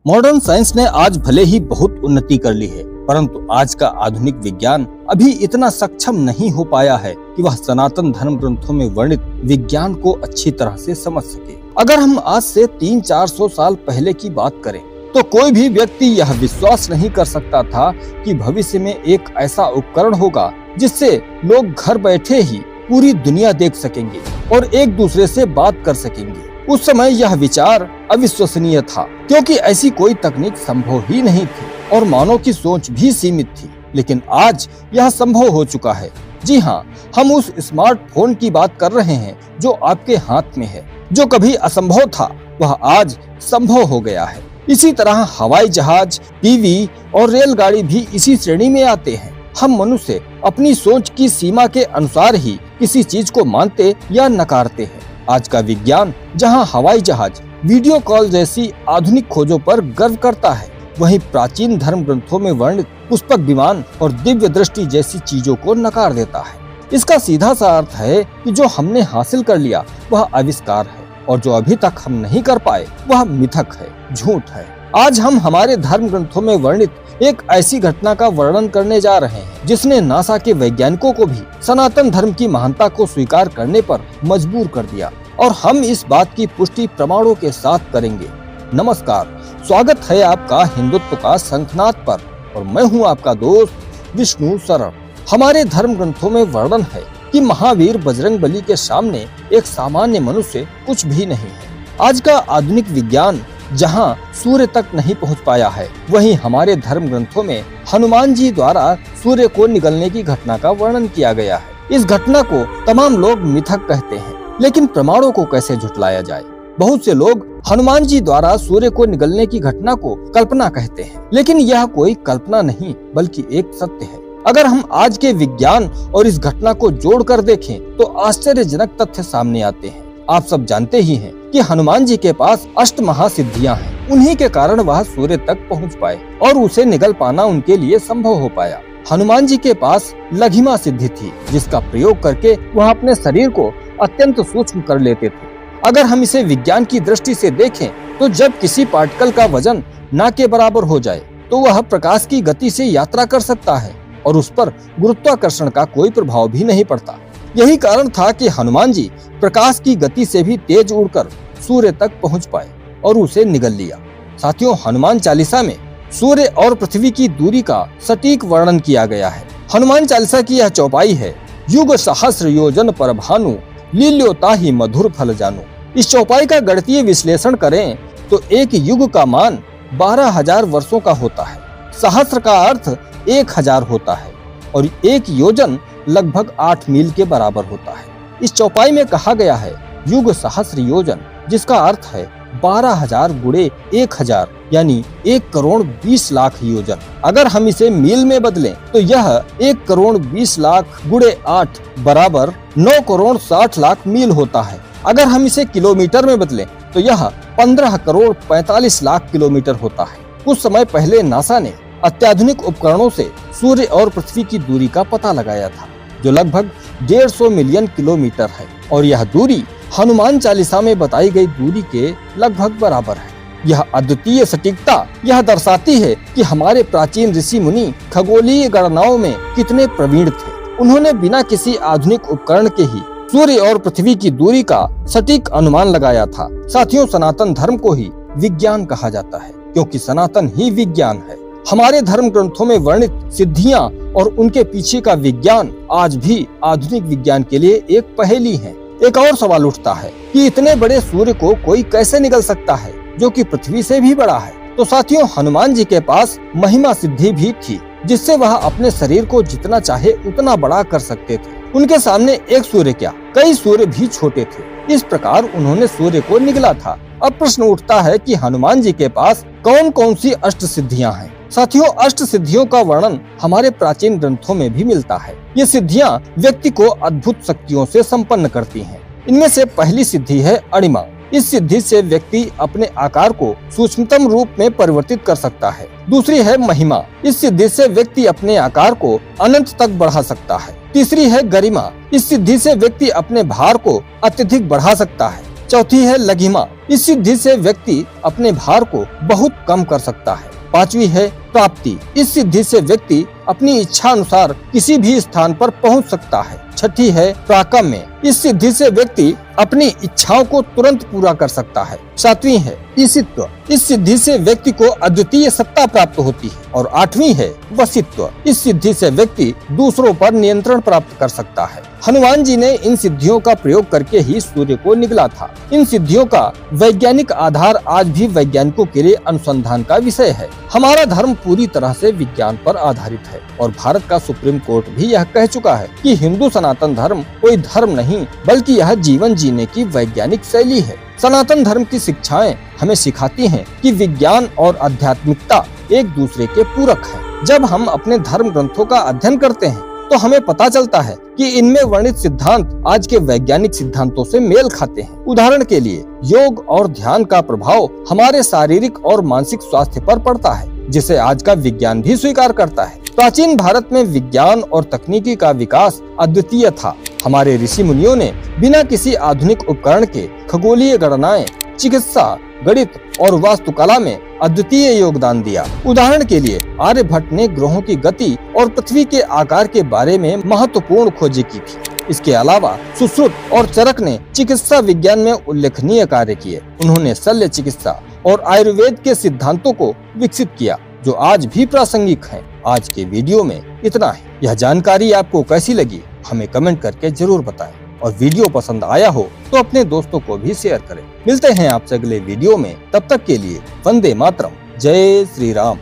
Modern science ने आज भले ही बहुत उन्नति कर ली है, परंतु आज का आधुनिक विज्ञान अभी इतना सक्षम नहीं हो पाया है कि वह सनातन धर्म ग्रंथों में वर्णित विज्ञान को अच्छी तरह से समझ सके। अगर हम आज से 300-400 साल पहले की बात करें तो कोई भी व्यक्ति यह विश्वास नहीं कर सकता था कि भविष्य में एक ऐसा उपकरण होगा जिससे लोग घर बैठे ही पूरी दुनिया देख सकेंगे और एक दूसरे से बात कर सकेंगे। उस समय यह विचार अविश्वसनीय था, क्योंकि ऐसी कोई तकनीक संभव ही नहीं थी और मानव की सोच भी सीमित थी। लेकिन आज यह संभव हो चुका है। जी हाँ, हम उस स्मार्टफोन की बात कर रहे हैं जो आपके हाथ में है। जो कभी असंभव था वह आज संभव हो गया है। इसी तरह हवाई जहाज, टीवी और रेलगाड़ी भी इसी श्रेणी में आते हैं। हम मनुष्य अपनी सोच की सीमा के अनुसार ही किसी चीज को मानते या नकारते हैं। आज का विज्ञान जहां हवाई जहाज, वीडियो कॉल जैसी आधुनिक खोजों पर गर्व करता है, वहीं प्राचीन धर्म ग्रंथों में वर्णित पुष्पक विमान और दिव्य दृष्टि जैसी चीजों को नकार देता है। इसका सीधा सा अर्थ है कि जो हमने हासिल कर लिया वह आविष्कार है और जो अभी तक हम नहीं कर पाए वह मिथक है, झूठ है। आज हम हमारे धर्म ग्रंथों में वर्णित एक ऐसी घटना का वर्णन करने जा रहे हैं जिसने नासा के वैज्ञानिकों को भी सनातन धर्म की महानता को स्वीकार करने पर मजबूर कर दिया, और हम इस बात की पुष्टि प्रमाणों के साथ करेंगे। नमस्कार, स्वागत है आपका हिंदुत्व का शंखनाद पर, और मैं हूं आपका दोस्त विष्णु शरण। हमारे धर्म ग्रंथों में वर्णन है कि महावीर बजरंगबली के सामने एक सामान्य मनुष्य कुछ भी नहीं है। आज का आधुनिक विज्ञान जहां सूर्य तक नहीं पहुंच पाया है, वहीं हमारे धर्म ग्रंथों में हनुमान जी द्वारा सूर्य को निगलने की घटना का वर्णन किया गया है। इस घटना को तमाम लोग मिथक कहते हैं, लेकिन प्रमाणों को कैसे झुटलाया जाए। बहुत से लोग हनुमान जी द्वारा सूर्य को निगलने की घटना को कल्पना कहते हैं, लेकिन यह कोई कल्पना नहीं बल्कि एक सत्य है। अगर हम आज के विज्ञान और इस घटना को जोड़कर देखें तो आश्चर्यजनक तथ्य सामने आते हैं। आप सब जानते ही हैं कि हनुमान जी के पास अष्ट महासिद्धियां हैं। उन्हीं के कारण वह सूर्य तक पहुंच पाए और उसे निगल पाना उनके लिए संभव हो पाया। हनुमान जी के पास लघिमा सिद्धि थी, जिसका प्रयोग करके वह अपने शरीर को अत्यंत सूक्ष्म कर लेते थे। अगर हम इसे विज्ञान की दृष्टि से देखें तो जब किसी पार्टिकल का वजन ना के बराबर हो जाए तो वह प्रकाश की गति से यात्रा कर सकता है और उस पर गुरुत्वाकर्षण का कोई प्रभाव भी नहीं पड़ता। यही कारण था कि हनुमान जी प्रकाश की गति से भी तेज उड़कर सूर्य तक पहुंच पाए और उसे निगल लिया। साथियों, हनुमान चालीसा में सूर्य और पृथ्वी की दूरी का सटीक वर्णन किया गया है। हनुमान चालीसा की यह चौपाई है, युग सहस्र योजन पर भानु, लील्योता ही मधुर फल जानू। इस चौपाई का गणितीय विश्लेषण करें तो एक युग का मान 12,000 वर्षों का होता है। सहस्र का अर्थ 1,000 होता है और एक योजन लगभग 8 मील के बराबर होता है। इस चौपाई में कहा गया है युग सहस्र योजन, जिसका अर्थ है 12,000 गुणे 1,000 यानी 1,20,00,000 योजन। अगर हम इसे मील में बदलें तो यह 1,20,00,000 गुणे 8 बराबर 9,60,00,000 मील होता है। अगर हम इसे किलोमीटर में बदलें तो यह 15,45,00,000 किलोमीटर होता है। कुछ समय पहले नासा ने अत्याधुनिक उपकरणों से सूर्य और पृथ्वी की दूरी का पता लगाया था, जो लगभग 150 मिलियन किलोमीटर है, और यह दूरी हनुमान चालीसा में बताई गई दूरी के लगभग बराबर है। यह अद्वितीय सटीकता यह दर्शाती है कि हमारे प्राचीन ऋषि मुनि खगोलीय गणनाओं में कितने प्रवीण थे। उन्होंने बिना किसी आधुनिक उपकरण के ही सूर्य और पृथ्वी की दूरी का सटीक अनुमान लगाया था। साथियों, सनातन धर्म को ही विज्ञान कहा जाता है, क्योंकि सनातन ही विज्ञान है। हमारे धर्म ग्रंथों में वर्णित सिद्धियां और उनके पीछे का विज्ञान आज भी आधुनिक विज्ञान के लिए एक पहेली है। एक और सवाल उठता है कि इतने बड़े सूर्य को कोई कैसे निगल सकता है, जो कि पृथ्वी से भी बड़ा है। तो साथियों, हनुमान जी के पास महिमा सिद्धि भी थी, जिससे वह अपने शरीर को जितना चाहे उतना बड़ा कर सकते थे। उनके सामने एक सूर्य क्या, कई सूर्य भी छोटे थे। इस प्रकार उन्होंने सूर्य को निगला था। अब प्रश्न उठता है कि हनुमान जी के पास कौन कौन सी अष्ट सिद्धियां हैं। साथियों, अष्ट सिद्धियों का वर्णन हमारे प्राचीन ग्रंथों में भी मिलता है। ये सिद्धियां व्यक्ति को अद्भुत शक्तियों से संपन्न करती हैं। इनमें से पहली सिद्धि है अणिमा। इस सिद्धि से व्यक्ति अपने आकार को सूक्ष्मतम रूप में परिवर्तित कर सकता है। दूसरी है महिमा। इस सिद्धि से व्यक्ति अपने आकार को अनंत तक बढ़ा सकता है। तीसरी है गरिमा। इस सिद्धि से व्यक्ति अपने भार को अत्यधिक बढ़ा सकता है। चौथी है लघिमा। इस सिद्धि से व्यक्ति अपने भार को बहुत कम कर सकता है। पांचवी है प्राप्ति। इस सिद्धि से व्यक्ति अपनी इच्छा अनुसार किसी भी स्थान पर पहुंच सकता है। छठी है प्राकम्य। इस सिद्धि से व्यक्ति अपनी इच्छाओं को तुरंत पूरा कर सकता है। सातवीं है ईशित्व। इस सिद्धि से व्यक्ति को अद्वितीय सत्ता प्राप्त होती है। और आठवीं है वशित्व। इस सिद्धि से व्यक्ति दूसरों पर नियंत्रण प्राप्त कर सकता है। हनुमान जी ने इन सिद्धियों का प्रयोग करके ही सूर्य को निगला था। इन सिद्धियों का वैज्ञानिक आधार आज भी वैज्ञानिकों के लिए अनुसंधान का विषय है। हमारा धर्म पूरी तरह से विज्ञान पर आधारित है और भारत का सुप्रीम कोर्ट भी यह कह चुका है कि हिंदू सनातन धर्म कोई धर्म नहीं बल्कि यह जीवन जीने की वैज्ञानिक शैली है। सनातन धर्म की शिक्षाएं हमें सिखाती हैं कि विज्ञान और आध्यात्मिकता एक दूसरे के पूरक हैं। जब हम अपने धर्म ग्रंथों का अध्ययन करते हैं तो हमें पता चलता है कि इनमें वर्णित सिद्धांत आज के वैज्ञानिक सिद्धांतों से मेल खाते हैं। उदाहरण के लिए योग और ध्यान का प्रभाव हमारे शारीरिक और मानसिक स्वास्थ्य पर पड़ता है, जिसे आज का विज्ञान भी स्वीकार करता है। प्राचीन भारत में विज्ञान और तकनीकी का विकास अद्वितीय था। हमारे ऋषि मुनियों ने बिना किसी आधुनिक उपकरण के खगोलीय गणनाएं, चिकित्सा, गणित और वास्तुकला में अद्वितीय योगदान दिया। उदाहरण के लिए आर्यभट्ट ने ग्रहों की गति और पृथ्वी के आकार के बारे में महत्वपूर्ण खोजें की थी। इसके अलावा सुश्रुत और चरक ने चिकित्सा विज्ञान में उल्लेखनीय कार्य किए। उन्होंने शल्य चिकित्सा और आयुर्वेद के सिद्धांतों को विकसित किया, जो आज भी प्रासंगिक हैं। आज के वीडियो में इतना है। यह जानकारी आपको कैसी लगी हमें कमेंट करके जरूर बताएं और वीडियो पसंद आया हो तो अपने दोस्तों को भी शेयर करें। मिलते हैं आपसे अगले वीडियो में। तब तक के लिए वंदे मातरम। जय श्री राम।